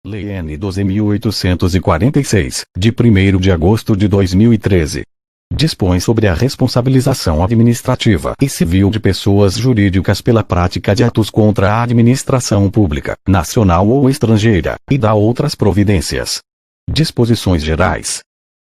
Lei N. 12.846, de 1º de agosto de 2013. Dispõe sobre a responsabilização administrativa e civil de pessoas jurídicas pela prática de atos contra a administração pública, nacional ou estrangeira, e dá outras providências. Disposições gerais.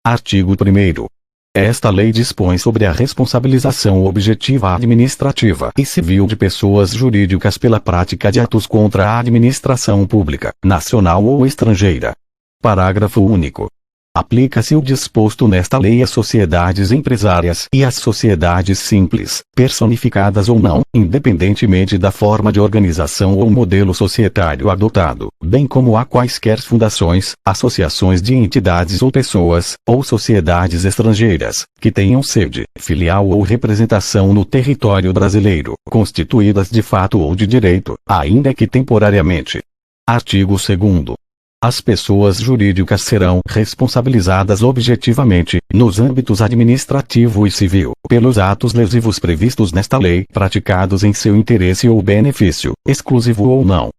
Artigo 1º. Esta lei dispõe sobre a responsabilização objetiva administrativa e civil de pessoas jurídicas pela prática de atos contra a administração pública, nacional ou estrangeira. Parágrafo único. Aplica-se o disposto nesta lei às sociedades empresárias e às sociedades simples, personificadas ou não, independentemente da forma de organização ou modelo societário adotado, bem como a quaisquer fundações, associações de entidades ou pessoas, ou sociedades estrangeiras, que tenham sede, filial ou representação no território brasileiro, constituídas de fato ou de direito, ainda que temporariamente. Artigo 2º. As pessoas jurídicas serão responsabilizadas objetivamente, nos âmbitos administrativo e civil, pelos atos lesivos previstos nesta lei, praticados em seu interesse ou benefício, exclusivo ou não.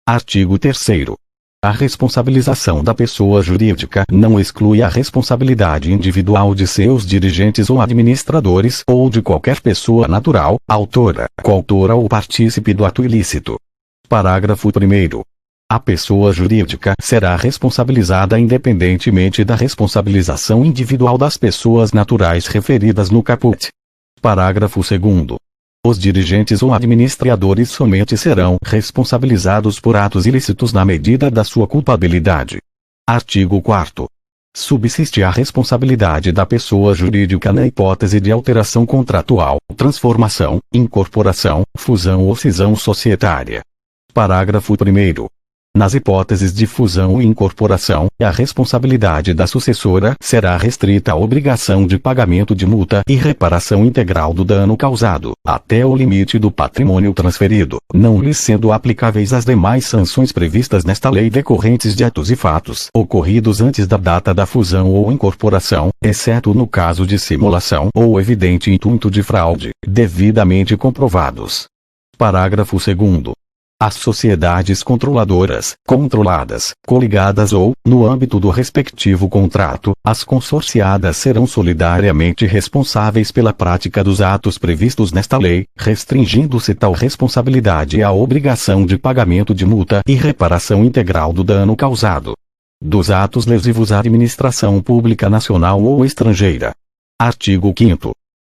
Artigo 3º. A responsabilização da pessoa jurídica não exclui a responsabilidade individual de seus dirigentes ou administradores ou de qualquer pessoa natural, autora, coautora ou partícipe do ato ilícito. Parágrafo 1º. A pessoa jurídica será responsabilizada independentemente da responsabilização individual das pessoas naturais referidas no caput. Parágrafo 2º. Os dirigentes ou administradores somente serão responsabilizados por atos ilícitos na medida da sua culpabilidade. Artigo 4º. Subsiste a responsabilidade da pessoa jurídica na hipótese de alteração contratual, transformação, incorporação, fusão ou cisão societária. Parágrafo 1º. Nas hipóteses de fusão e incorporação, a responsabilidade da sucessora será restrita à obrigação de pagamento de multa e reparação integral do dano causado, até o limite do patrimônio transferido, não lhe sendo aplicáveis as demais sanções previstas nesta lei decorrentes de atos e fatos ocorridos antes da data da fusão ou incorporação, exceto no caso de simulação ou evidente intuito de fraude, devidamente comprovados. Parágrafo 2º. As sociedades controladoras, controladas, coligadas ou, no âmbito do respectivo contrato, as consorciadas serão solidariamente responsáveis pela prática dos atos previstos nesta lei, restringindo-se tal responsabilidade à obrigação de pagamento de multa e reparação integral do dano causado. Dos atos lesivos à administração pública nacional ou estrangeira. Artigo 5º.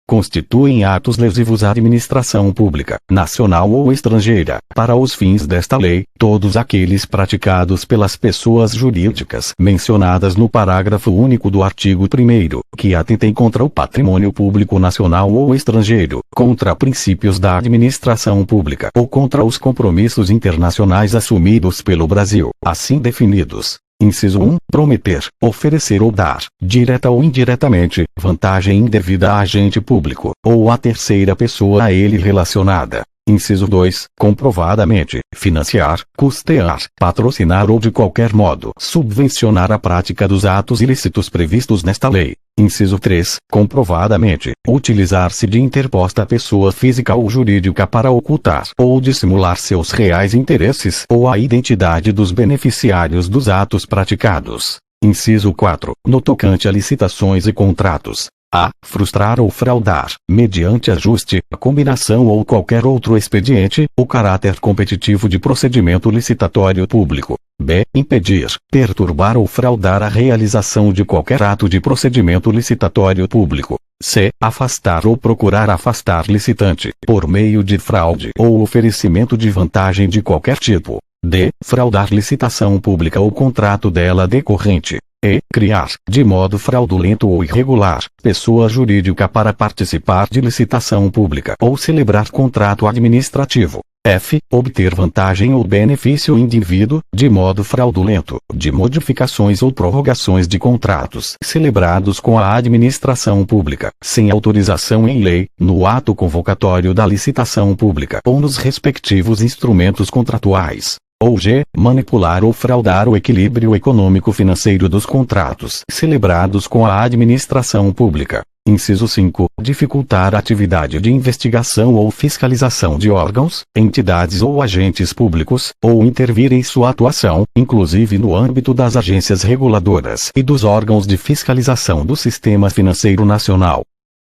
Constituem atos lesivos à administração pública, nacional ou estrangeira, para os fins desta lei, todos aqueles praticados pelas pessoas jurídicas mencionadas no parágrafo único do artigo 1º, que atentem contra o patrimônio público nacional ou estrangeiro, contra princípios da administração pública ou contra os compromissos internacionais assumidos pelo Brasil, assim definidos. Inciso 1. Prometer, oferecer ou dar, direta ou indiretamente, vantagem indevida a agente público, ou a terceira pessoa a ele relacionada. Inciso 2. Comprovadamente, financiar, custear, patrocinar ou de qualquer modo subvencionar a prática dos atos ilícitos previstos nesta lei. Inciso 3. Comprovadamente, utilizar-se de interposta pessoa física ou jurídica para ocultar ou dissimular seus reais interesses ou a identidade dos beneficiários dos atos praticados. Inciso 4. No tocante a licitações e contratos. A. Frustrar ou fraudar, mediante ajuste, combinação ou qualquer outro expediente, o caráter competitivo de procedimento licitatório público. B. Impedir, perturbar ou fraudar a realização de qualquer ato de procedimento licitatório público. C. Afastar ou procurar afastar licitante, por meio de fraude ou oferecimento de vantagem de qualquer tipo. D. Fraudar licitação pública ou contrato dela decorrente. E. Criar, de modo fraudulento ou irregular, pessoa jurídica para participar de licitação pública ou celebrar contrato administrativo. F. Obter vantagem ou benefício indevido, de modo fraudulento, de modificações ou prorrogações de contratos celebrados com a administração pública, sem autorização em lei, no ato convocatório da licitação pública ou nos respectivos instrumentos contratuais. Ou G. Manipular ou fraudar o equilíbrio econômico-financeiro dos contratos celebrados com a administração pública. Inciso 5. Dificultar a atividade de investigação ou fiscalização de órgãos, entidades ou agentes públicos, ou intervir em sua atuação, inclusive no âmbito das agências reguladoras e dos órgãos de fiscalização do Sistema Financeiro Nacional.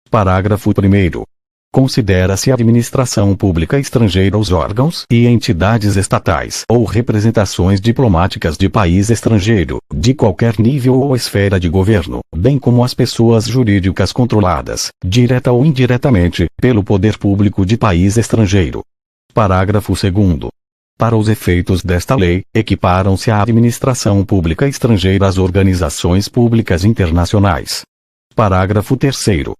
Parágrafo 1º. Considera-se administração pública estrangeira os órgãos e entidades estatais ou representações diplomáticas de país estrangeiro, de qualquer nível ou esfera de governo, bem como as pessoas jurídicas controladas, direta ou indiretamente, pelo poder público de país estrangeiro. Parágrafo 2º. Para os efeitos desta lei, equiparam-se à administração pública estrangeira as organizações públicas internacionais. Parágrafo 3º.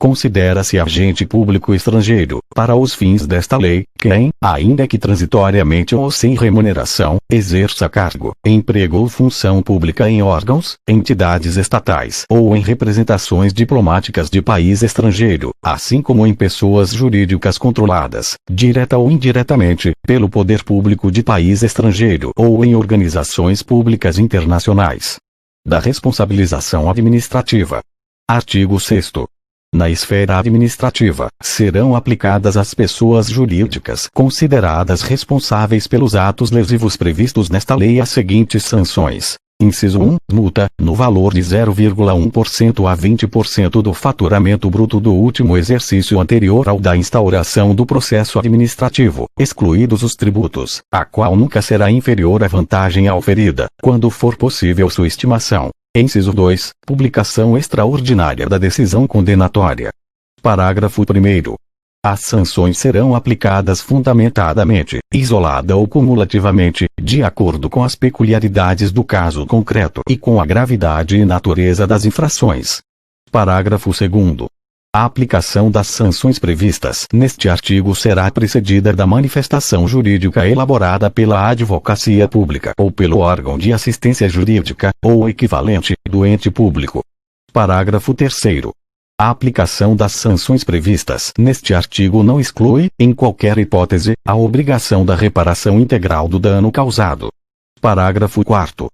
Considera-se agente público estrangeiro, para os fins desta lei, quem, ainda que transitoriamente ou sem remuneração, exerça cargo, emprego ou função pública em órgãos, entidades estatais ou em representações diplomáticas de país estrangeiro, assim como em pessoas jurídicas controladas, direta ou indiretamente, pelo poder público de país estrangeiro ou em organizações públicas internacionais. Da responsabilização administrativa. Artigo 6º. Na esfera administrativa, serão aplicadas às pessoas jurídicas consideradas responsáveis pelos atos lesivos previstos nesta lei as seguintes sanções. Inciso 1. Multa, no valor de 0,1% a 20% do faturamento bruto do último exercício anterior ao da instauração do processo administrativo, excluídos os tributos, a qual nunca será inferior à vantagem auferida, quando for possível sua estimação. Inciso 2. Publicação extraordinária da decisão condenatória. Parágrafo 1º. As sanções serão aplicadas fundamentadamente, isolada ou cumulativamente, de acordo com as peculiaridades do caso concreto e com a gravidade e natureza das infrações. Parágrafo 2º. A aplicação das sanções previstas neste artigo será precedida da manifestação jurídica elaborada pela advocacia pública ou pelo órgão de assistência jurídica, ou equivalente, do ente público. Parágrafo 3º. A aplicação das sanções previstas neste artigo não exclui, em qualquer hipótese, a obrigação da reparação integral do dano causado. Parágrafo 4º.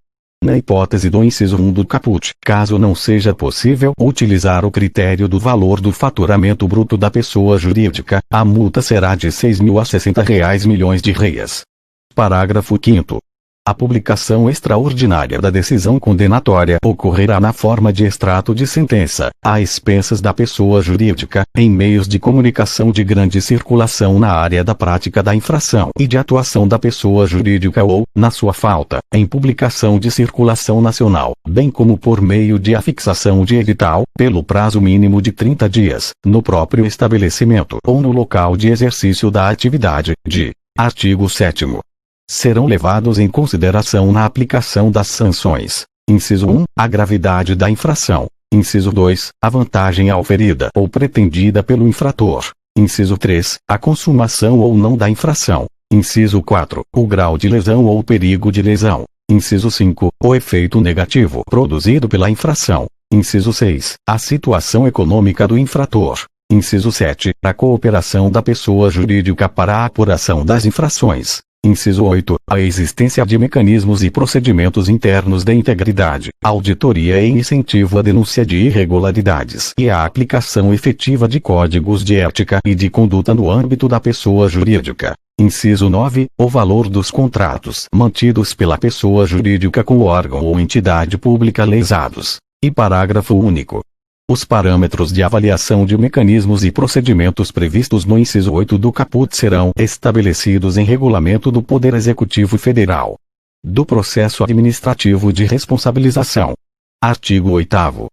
Na hipótese do inciso 1 do caput, caso não seja possível utilizar o critério do valor do faturamento bruto da pessoa jurídica, a multa será de R$6.000 a R$60 milhões. Parágrafo 5º. A publicação extraordinária da decisão condenatória ocorrerá na forma de extrato de sentença, a expensas da pessoa jurídica, em meios de comunicação de grande circulação na área da prática da infração e de atuação da pessoa jurídica ou, na sua falta, em publicação de circulação nacional, bem como por meio de afixação de edital, pelo prazo mínimo de 30 dias, no próprio estabelecimento ou no local de exercício da atividade. Artigo 7º. Serão levados em consideração na aplicação das sanções. Inciso 1. A gravidade da infração. Inciso 2. A vantagem auferida ou pretendida pelo infrator. Inciso 3. A consumação ou não da infração. Inciso 4. O grau de lesão ou perigo de lesão. Inciso 5. O efeito negativo produzido pela infração. Inciso 6. A situação econômica do infrator. Inciso 7. A cooperação da pessoa jurídica para a apuração das infrações. Inciso 8. A existência de mecanismos e procedimentos internos de integridade, auditoria e incentivo à denúncia de irregularidades e a aplicação efetiva de códigos de ética e de conduta no âmbito da pessoa jurídica. Inciso 9. O valor dos contratos mantidos pela pessoa jurídica com o órgão ou entidade pública lesados. E parágrafo único. Os parâmetros de avaliação de mecanismos e procedimentos previstos no inciso 8 do caput serão estabelecidos em regulamento do Poder Executivo Federal. Do processo administrativo de responsabilização. Artigo 8º.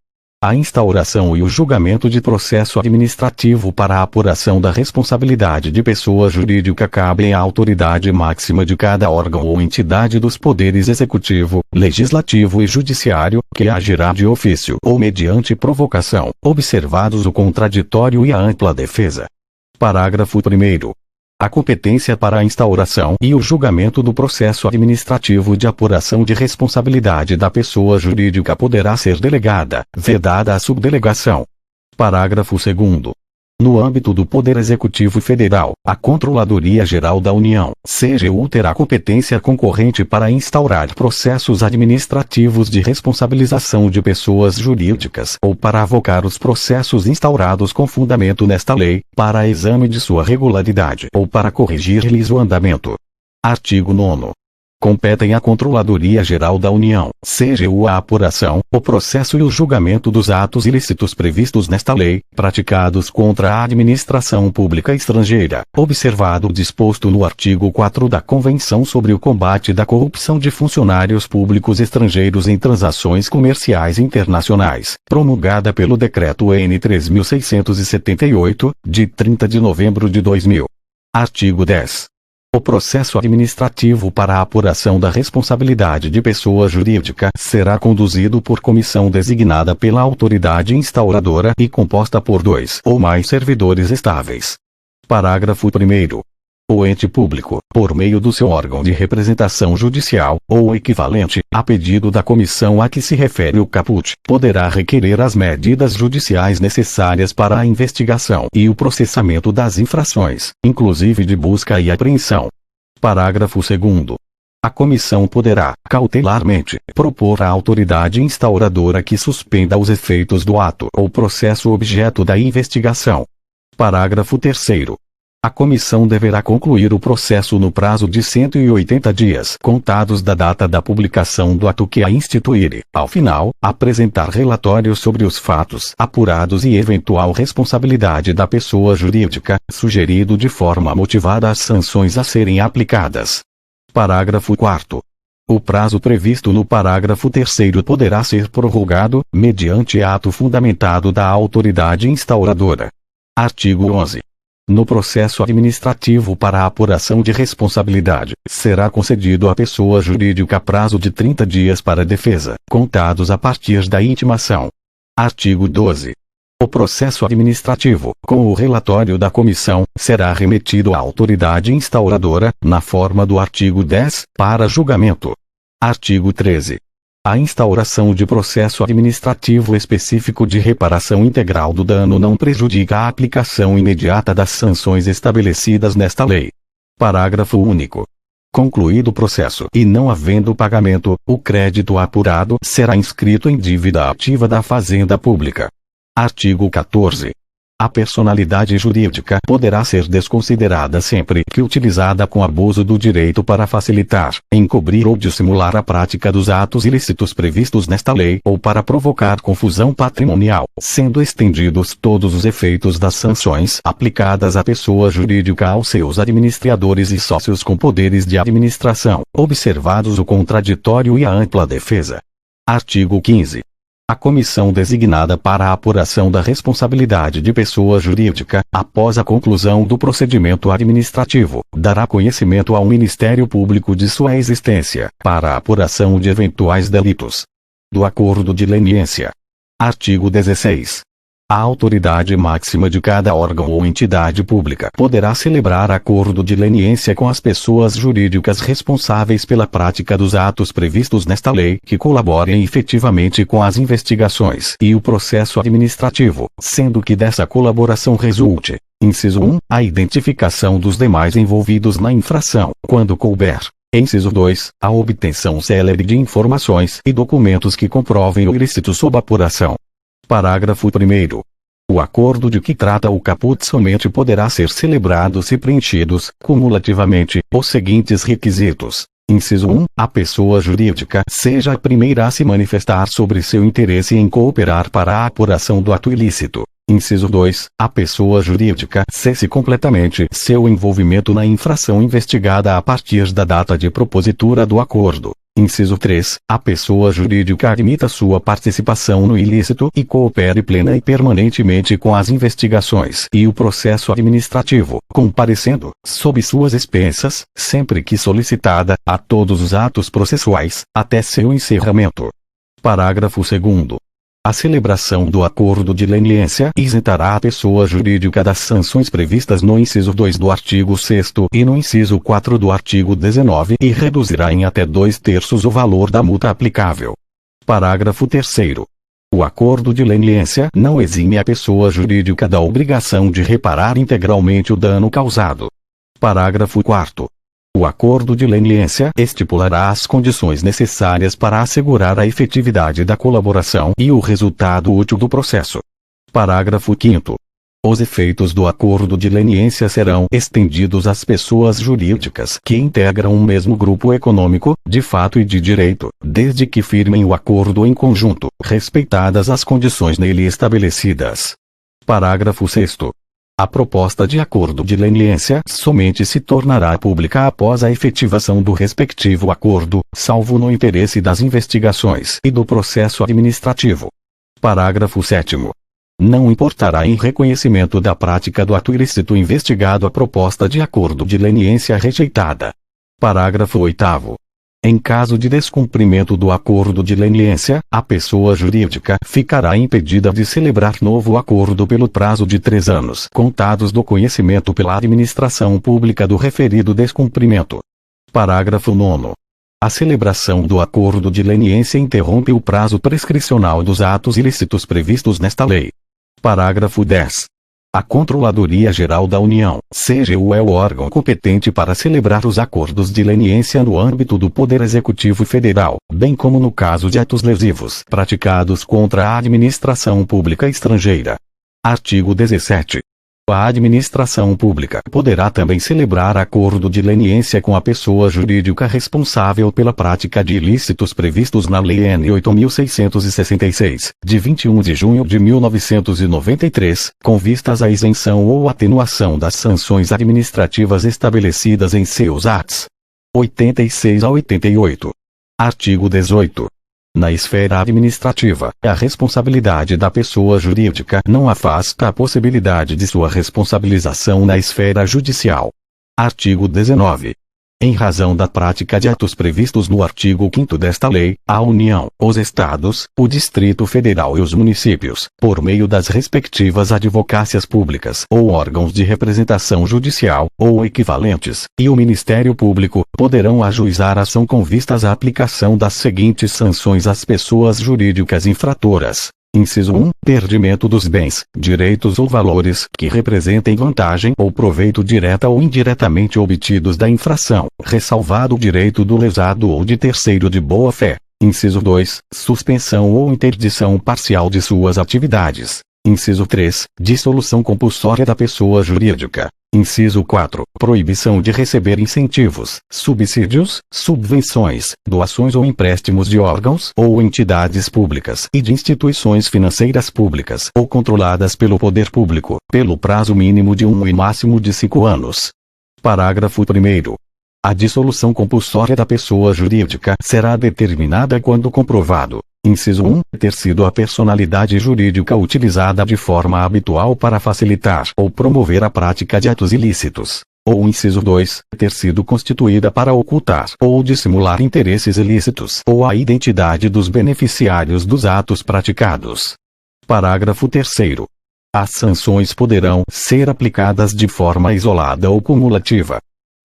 A instauração e o julgamento de processo administrativo para a apuração da responsabilidade de pessoa jurídica cabem à autoridade máxima de cada órgão ou entidade dos poderes executivo, legislativo e judiciário, que agirá de ofício ou mediante provocação, observados o contraditório e a ampla defesa. Parágrafo 1º. A competência para a instauração e o julgamento do processo administrativo de apuração de responsabilidade da pessoa jurídica poderá ser delegada, vedada a subdelegação. Parágrafo 2º. No âmbito do Poder Executivo Federal, a Controladoria Geral da União, CGU, terá competência concorrente para instaurar processos administrativos de responsabilização de pessoas jurídicas ou para avocar os processos instaurados com fundamento nesta lei, para exame de sua regularidade ou para corrigir-lhes o andamento. Artigo 9º. Competem à Controladoria Geral da União, CGU, a apuração, o processo e o julgamento dos atos ilícitos previstos nesta lei, praticados contra a administração pública estrangeira, observado o disposto no artigo 4 da Convenção sobre o Combate da Corrupção de Funcionários Públicos Estrangeiros em Transações Comerciais Internacionais, promulgada pelo Decreto N. 3.678, de 30 de novembro de 2000. Artigo 10. O processo administrativo para a apuração da responsabilidade de pessoa jurídica será conduzido por comissão designada pela autoridade instauradora e composta por 2 ou mais servidores estáveis. Parágrafo 1º. O ente público, por meio do seu órgão de representação judicial, ou equivalente, a pedido da comissão a que se refere o caput, poderá requerer as medidas judiciais necessárias para a investigação e o processamento das infrações, inclusive de busca e apreensão. Parágrafo 2º. A comissão poderá, cautelarmente, propor à autoridade instauradora que suspenda os efeitos do ato ou processo objeto da investigação. Parágrafo 3º. A comissão deverá concluir o processo no prazo de 180 dias, contados da data da publicação do ato que a instituir. Ao final, apresentar relatório sobre os fatos apurados e eventual responsabilidade da pessoa jurídica, sugerido de forma motivada as sanções a serem aplicadas. Parágrafo 4º. O prazo previsto no parágrafo 3º poderá ser prorrogado, mediante ato fundamentado da autoridade instauradora. Artigo 11. No processo administrativo para a apuração de responsabilidade, será concedido à pessoa jurídica prazo de 30 dias para defesa, contados a partir da intimação. Artigo 12. O processo administrativo, com o relatório da comissão, será remetido à autoridade instauradora, na forma do artigo 10, para julgamento. Artigo 13. A instauração de processo administrativo específico de reparação integral do dano não prejudica a aplicação imediata das sanções estabelecidas nesta lei. Parágrafo único. Concluído o processo e não havendo pagamento, o crédito apurado será inscrito em dívida ativa da Fazenda Pública. Artigo 14. A personalidade jurídica poderá ser desconsiderada sempre que utilizada com abuso do direito para facilitar, encobrir ou dissimular a prática dos atos ilícitos previstos nesta lei ou para provocar confusão patrimonial, sendo estendidos todos os efeitos das sanções aplicadas à pessoa jurídica aos seus administradores e sócios com poderes de administração, observados o contraditório e a ampla defesa. Artigo 15. A comissão designada para a apuração da responsabilidade de pessoa jurídica, após a conclusão do procedimento administrativo, dará conhecimento ao Ministério Público de sua existência, para a apuração de eventuais delitos. Do acordo de leniência. Artigo 16. A autoridade máxima de cada órgão ou entidade pública poderá celebrar acordo de leniência com as pessoas jurídicas responsáveis pela prática dos atos previstos nesta lei que colaborem efetivamente com as investigações e o processo administrativo, sendo que dessa colaboração resulte: inciso 1, a identificação dos demais envolvidos na infração, quando couber. Inciso 2, a obtenção célere de informações e documentos que comprovem o ilícito sob apuração. Parágrafo 1º. O acordo de que trata o caput somente poderá ser celebrado se preenchidos, cumulativamente, os seguintes requisitos. Inciso 1. A pessoa jurídica seja a primeira a se manifestar sobre seu interesse em cooperar para a apuração do ato ilícito. Inciso 2. A pessoa jurídica cesse completamente seu envolvimento na infração investigada a partir da data de propositura do acordo. Inciso 3. A pessoa jurídica admita sua participação no ilícito e coopere plena e permanentemente com as investigações e o processo administrativo, comparecendo, sob suas expensas, sempre que solicitada, a todos os atos processuais, até seu encerramento. Parágrafo 2º. A celebração do acordo de leniência isentará a pessoa jurídica das sanções previstas no inciso 2 do artigo 6º e no inciso 4 do artigo 19 e reduzirá em até 2/3 o valor da multa aplicável. Parágrafo 3º. O acordo de leniência não exime a pessoa jurídica da obrigação de reparar integralmente o dano causado. Parágrafo 4º. O acordo de leniência estipulará as condições necessárias para assegurar a efetividade da colaboração e o resultado útil do processo. Parágrafo 5º. Os efeitos do acordo de leniência serão estendidos às pessoas jurídicas que integram um mesmo grupo econômico, de fato e de direito, desde que firmem o acordo em conjunto, respeitadas as condições nele estabelecidas. Parágrafo 6º. A proposta de acordo de leniência somente se tornará pública após a efetivação do respectivo acordo, salvo no interesse das investigações e do processo administrativo. Parágrafo 7º. Não importará em reconhecimento da prática do ato ilícito investigado a proposta de acordo de leniência rejeitada. Parágrafo 8º. Em caso de descumprimento do acordo de leniência, a pessoa jurídica ficará impedida de celebrar novo acordo pelo prazo de 3 anos, contados do conhecimento pela administração pública do referido descumprimento. Parágrafo 9º. A celebração do acordo de leniência interrompe o prazo prescricional dos atos ilícitos previstos nesta lei. Parágrafo 10. A Controladoria Geral da União, CGU, é o órgão competente para celebrar os acordos de leniência no âmbito do Poder Executivo Federal, bem como no caso de atos lesivos praticados contra a administração pública estrangeira. Artigo 17. A administração pública poderá também celebrar acordo de leniência com a pessoa jurídica responsável pela prática de ilícitos previstos na Lei N. 8.666, de 21 de junho de 1993, com vistas à isenção ou atenuação das sanções administrativas estabelecidas em seus atos. 86 a 88. Artigo 18. Na esfera administrativa, a responsabilidade da pessoa jurídica não afasta a possibilidade de sua responsabilização na esfera judicial. Artigo 19. Em razão da prática de atos previstos no artigo 5º desta lei, a União, os Estados, o Distrito Federal e os municípios, por meio das respectivas advocácias públicas ou órgãos de representação judicial, ou equivalentes, e o Ministério Público, poderão ajuizar ação com vistas à aplicação das seguintes sanções às pessoas jurídicas infratoras. Inciso 1. Perdimento dos bens, direitos ou valores que representem vantagem ou proveito direta ou indiretamente obtidos da infração, ressalvado o direito do lesado ou de terceiro de boa-fé. Inciso 2. Suspensão ou interdição parcial de suas atividades. Inciso 3. Dissolução compulsória da pessoa jurídica. Inciso 4. Proibição de receber incentivos, subsídios, subvenções, doações ou empréstimos de órgãos ou entidades públicas e de instituições financeiras públicas ou controladas pelo poder público, pelo prazo mínimo de 1 e máximo de 5 anos. Parágrafo 1º. A dissolução compulsória da pessoa jurídica será determinada quando comprovado: inciso 1. Ter sido a personalidade jurídica utilizada de forma habitual para facilitar ou promover a prática de atos ilícitos. Ou inciso 2. Ter sido constituída para ocultar ou dissimular interesses ilícitos ou a identidade dos beneficiários dos atos praticados. Parágrafo 3º. As sanções poderão ser aplicadas de forma isolada ou cumulativa.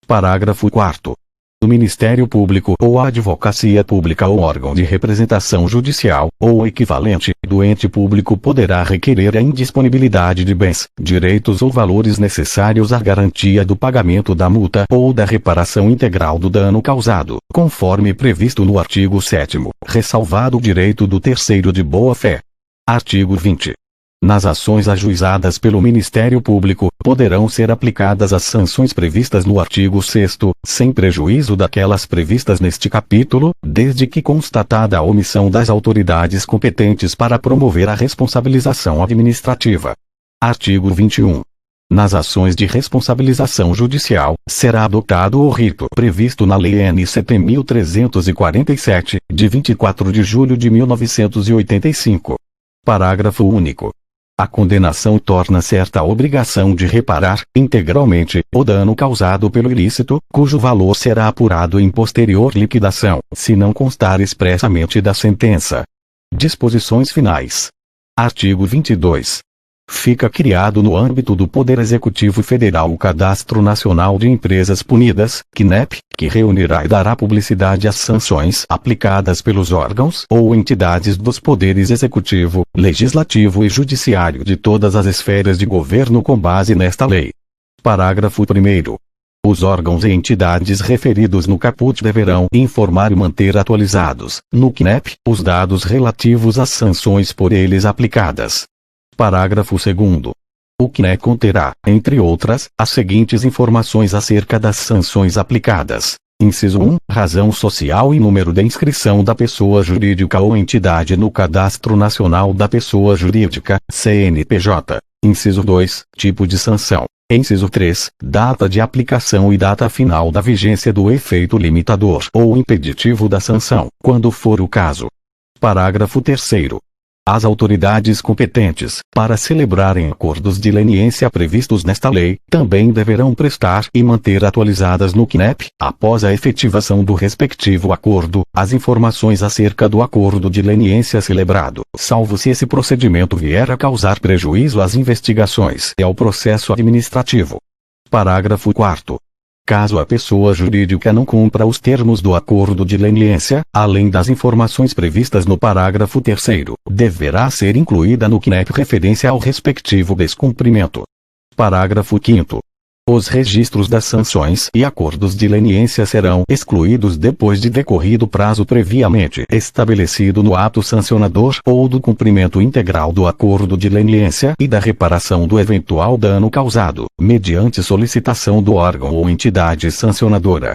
Parágrafo 4º. O Ministério Público ou a Advocacia Pública ou órgão de representação judicial, ou equivalente, do ente público poderá requerer a indisponibilidade de bens, direitos ou valores necessários à garantia do pagamento da multa ou da reparação integral do dano causado, conforme previsto no artigo 7º, ressalvado o direito do terceiro de boa-fé. Artigo 20. Nas ações ajuizadas pelo Ministério Público, poderão ser aplicadas as sanções previstas no artigo 6º, sem prejuízo daquelas previstas neste capítulo, desde que constatada a omissão das autoridades competentes para promover a responsabilização administrativa. Artigo 21. Nas ações de responsabilização judicial, será adotado o rito previsto na Lei N. 7.347, de 24 de julho de 1985. Parágrafo único. A condenação torna certa a obrigação de reparar, integralmente, o dano causado pelo ilícito, cujo valor será apurado em posterior liquidação, se não constar expressamente da sentença. Disposições finais. Artigo 22. Fica criado no âmbito do Poder Executivo Federal o Cadastro Nacional de Empresas Punidas, CNEP, que reunirá e dará publicidade às sanções aplicadas pelos órgãos ou entidades dos poderes executivo, legislativo e judiciário de todas as esferas de governo com base nesta lei. Parágrafo 1º. Os órgãos e entidades referidos no caput deverão informar e manter atualizados, no CNEP, os dados relativos às sanções por eles aplicadas. Parágrafo 2º. O CNEP conterá, entre outras, as seguintes informações acerca das sanções aplicadas. Inciso 1. Razão social e número de inscrição da pessoa jurídica ou entidade no Cadastro Nacional da Pessoa Jurídica, CNPJ. Inciso 2. Tipo de sanção. Inciso 3. Data de aplicação e data final da vigência do efeito limitador ou impeditivo da sanção, quando for o caso. Parágrafo 3º. As autoridades competentes, para celebrarem acordos de leniência previstos nesta lei, também deverão prestar e manter atualizadas no CNEP, após a efetivação do respectivo acordo, as informações acerca do acordo de leniência celebrado, salvo se esse procedimento vier a causar prejuízo às investigações e ao processo administrativo. Parágrafo 4º. Caso a pessoa jurídica não cumpra os termos do acordo de leniência, além das informações previstas no parágrafo 3º, deverá ser incluída no CNEP referência ao respectivo descumprimento. Parágrafo 5º. Os registros das sanções e acordos de leniência serão excluídos depois de decorrido prazo previamente estabelecido no ato sancionador ou do cumprimento integral do acordo de leniência e da reparação do eventual dano causado, mediante solicitação do órgão ou entidade sancionadora.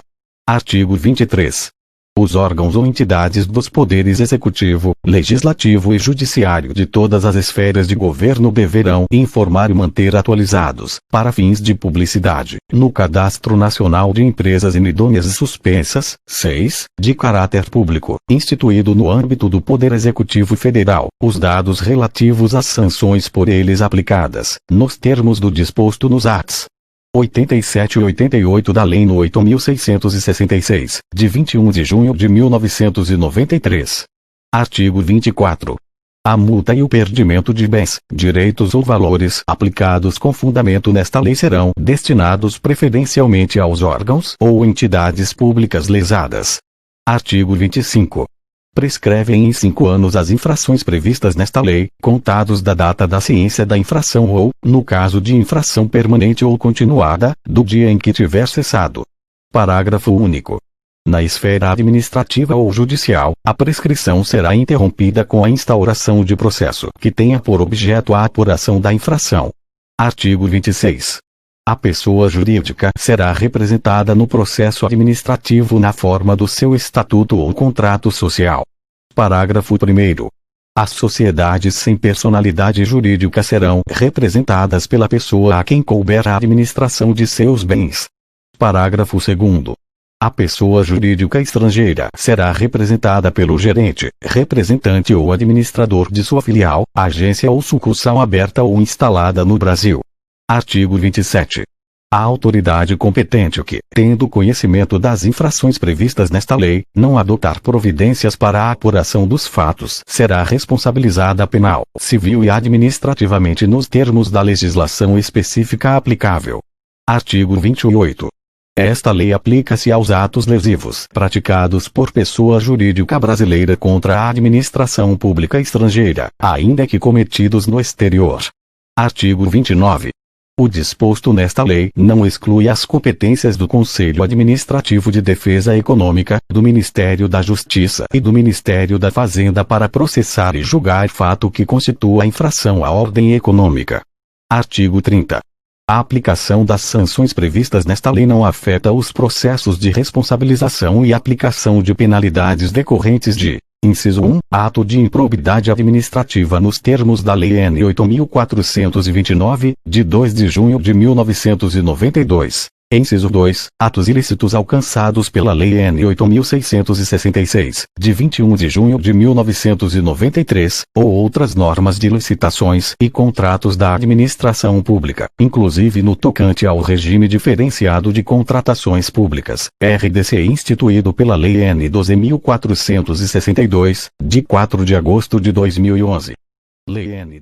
Artigo 23. Os órgãos ou entidades dos poderes executivo, legislativo e judiciário de todas as esferas de governo deverão informar e manter atualizados, para fins de publicidade, no Cadastro Nacional de Empresas Inidôneas e Suspensas, 6, de caráter público, instituído no âmbito do Poder Executivo Federal, os dados relativos às sanções por eles aplicadas, nos termos do disposto nos arts. 87 e 88 da Lei nº 8.666, de 21 de junho de 1993. Artigo 24. A multa e o perdimento de bens, direitos ou valores aplicados com fundamento nesta lei serão destinados preferencialmente aos órgãos ou entidades públicas lesadas. Artigo 25. Prescrevem em 5 anos as infrações previstas nesta lei, contados da data da ciência da infração ou, no caso de infração permanente ou continuada, do dia em que tiver cessado. Parágrafo único. Na esfera administrativa ou judicial, a prescrição será interrompida com a instauração de processo que tenha por objeto a apuração da infração. Artigo 26. A pessoa jurídica será representada no processo administrativo na forma do seu estatuto ou contrato social. Parágrafo 1º. As sociedades sem personalidade jurídica serão representadas pela pessoa a quem couber a administração de seus bens. Parágrafo 2º. A pessoa jurídica estrangeira será representada pelo gerente, representante ou administrador de sua filial, agência ou sucursal aberta ou instalada no Brasil. Artigo 27. A autoridade competente que, tendo conhecimento das infrações previstas nesta lei, não adotar providências para a apuração dos fatos, será responsabilizada penal, civil e administrativamente nos termos da legislação específica aplicável. Artigo 28. Esta lei aplica-se aos atos lesivos praticados por pessoa jurídica brasileira contra a administração pública estrangeira, ainda que cometidos no exterior. Artigo 29. O disposto nesta lei não exclui as competências do Conselho Administrativo de Defesa Econômica, do Ministério da Justiça e do Ministério da Fazenda para processar e julgar fato que constitua infração à ordem econômica. Artigo 30. A aplicação das sanções previstas nesta lei não afeta os processos de responsabilização e aplicação de penalidades decorrentes de: Inciso 1. Ato de improbidade administrativa nos termos da Lei N. 8.429, de 2 de junho de 1992. Inciso 2. Atos ilícitos alcançados pela Lei N. 8.666, de 21 de junho de 1993, ou outras normas de licitações e contratos da administração pública, inclusive no tocante ao regime diferenciado de contratações públicas, RDC instituído pela Lei N. 12.462, de 4 de agosto de 2011. Lei N.